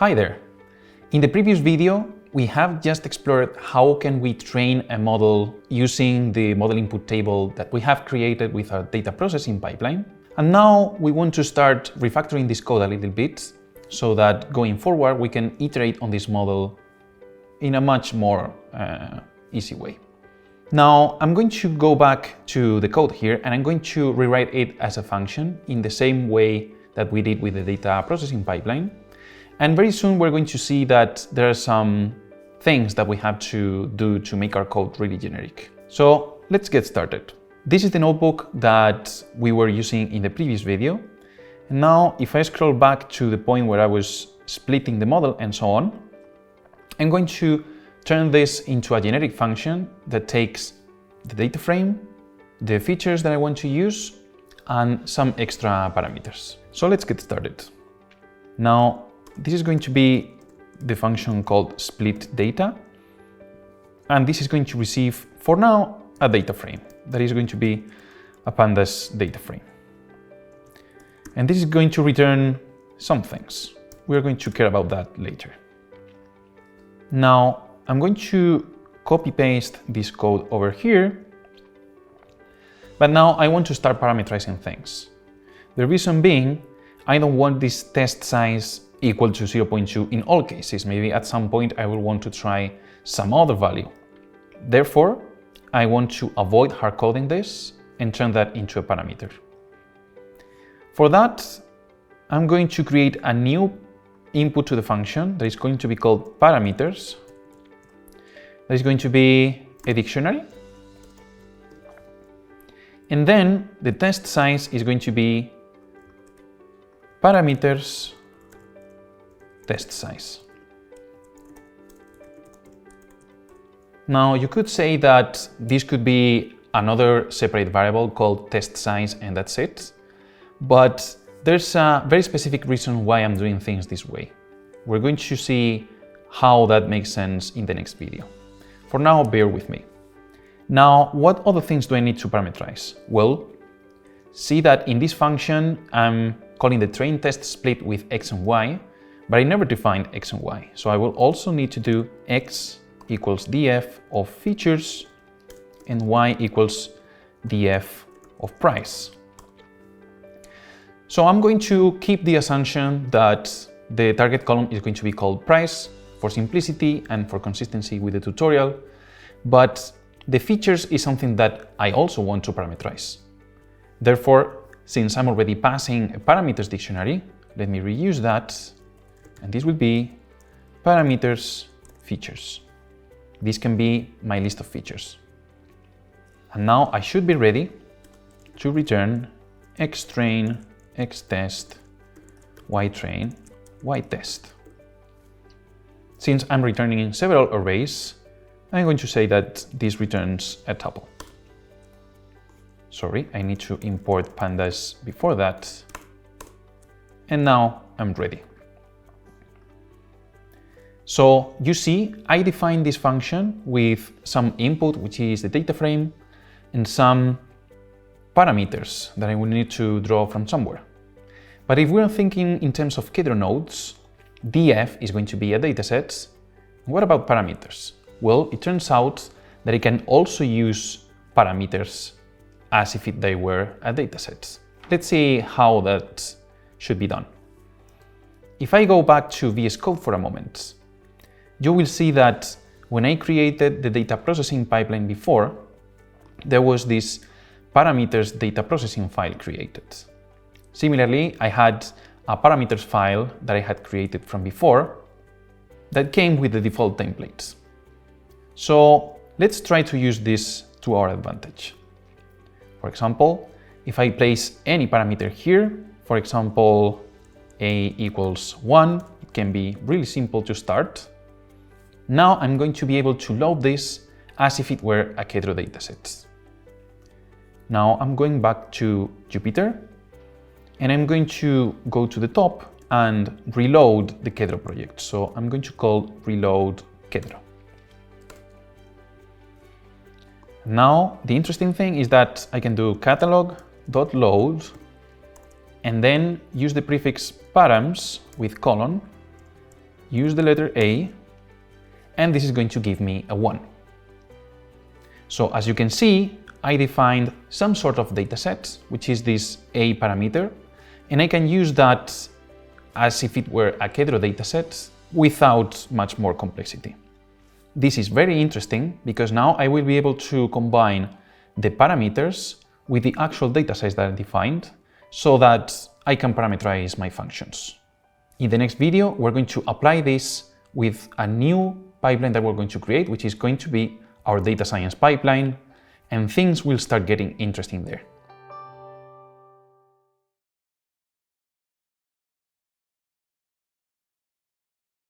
Hi there! In the previous video, we have just explored how can we train a model using the model input table that we have created with our data processing pipeline. And now we want to start refactoring this code a little bit so that going forward we can iterate on this model in a much more easy way. Now I'm going to go back to the code here and I'm going to rewrite it as a function in the same way that we did with the data processing pipeline. And very soon we're going to see that there are some things that we have to do to make our code really generic. So let's get started. This is the notebook that we were using in the previous video. And now if I scroll back to the point where I was splitting the model and so on, I'm going to turn this into a generic function that takes the data frame, the features that I want to use, and some extra parameters. So let's get started. Now, this is going to be the function called split data. And this is going to receive, for now, a data frame. That is going to be a pandas data frame. And this is going to return some things. We're going to care about that later. Now, I'm going to copy-paste this code over here. But now I want to start parameterizing things. The reason being, I don't want this test size equal to 0.2 in all cases. Maybe at some point I will want to try some other value. Therefore, I want to avoid hard coding this and turn that into a parameter. For that, I'm going to create a new input to the function that is going to be called parameters. That is going to be a dictionary. And then the test size is going to be parameters test size. Now you could say that this could be another separate variable called test size and that's it. But there's a very specific reason why I'm doing things this way. We're going to see how that makes sense in the next video. For now, bear with me. Now, what other things do I need to parameterize? Well, see that in this function, I'm calling the train test split with x and y, but I never defined x and y. So I will also need to do x equals df of features and y equals df of price. So I'm going to keep the assumption that the target column is going to be called price for simplicity and for consistency with the tutorial, but the features is something that I also want to parameterize. Therefore, since I'm already passing a parameters dictionary, let me reuse that, and this will be parameters features. This can be my list of features. And now I should be ready to return xtrain, xtest, ytrain, ytest. Since I'm returning in several arrays, I'm going to say that this returns a tuple. Sorry, I need to import pandas before that. And now I'm ready. So you see, I defined this function with some input, which is the data frame, and some parameters that I will need to draw from somewhere. But if we're thinking in terms of Kedro nodes, df is going to be a dataset. What about parameters? Well, it turns out that I can also use parameters as if they were a dataset. Let's see how that should be done. If I go back to VS Code for a moment, you will see that when I created the data processing pipeline before, there was this parameters data processing file created. Similarly, I had a parameters file that I had created from before that came with the default templates. So let's try to use this to our advantage. For example, if I place any parameter here, for example, a equals 1, it can be really simple to start. Now I'm going to be able to load this as if it were a Kedro dataset. Now I'm going back to Jupyter and I'm going to go to the top and reload the Kedro project. So I'm going to call reload Kedro. Now, the interesting thing is that I can do catalog.load and then use the prefix params with colon use the letter A, and this is going to give me a 1. So as you can see, I defined some sort of dataset, which is this A parameter, and I can use that as if it were a Kedro dataset without much more complexity. This is very interesting because now I will be able to combine the parameters with the actual datasets that I defined so that I can parameterize my functions. In the next video, we're going to apply this with a new pipeline that we're going to create, which is going to be our data science pipeline, and things will start getting interesting there.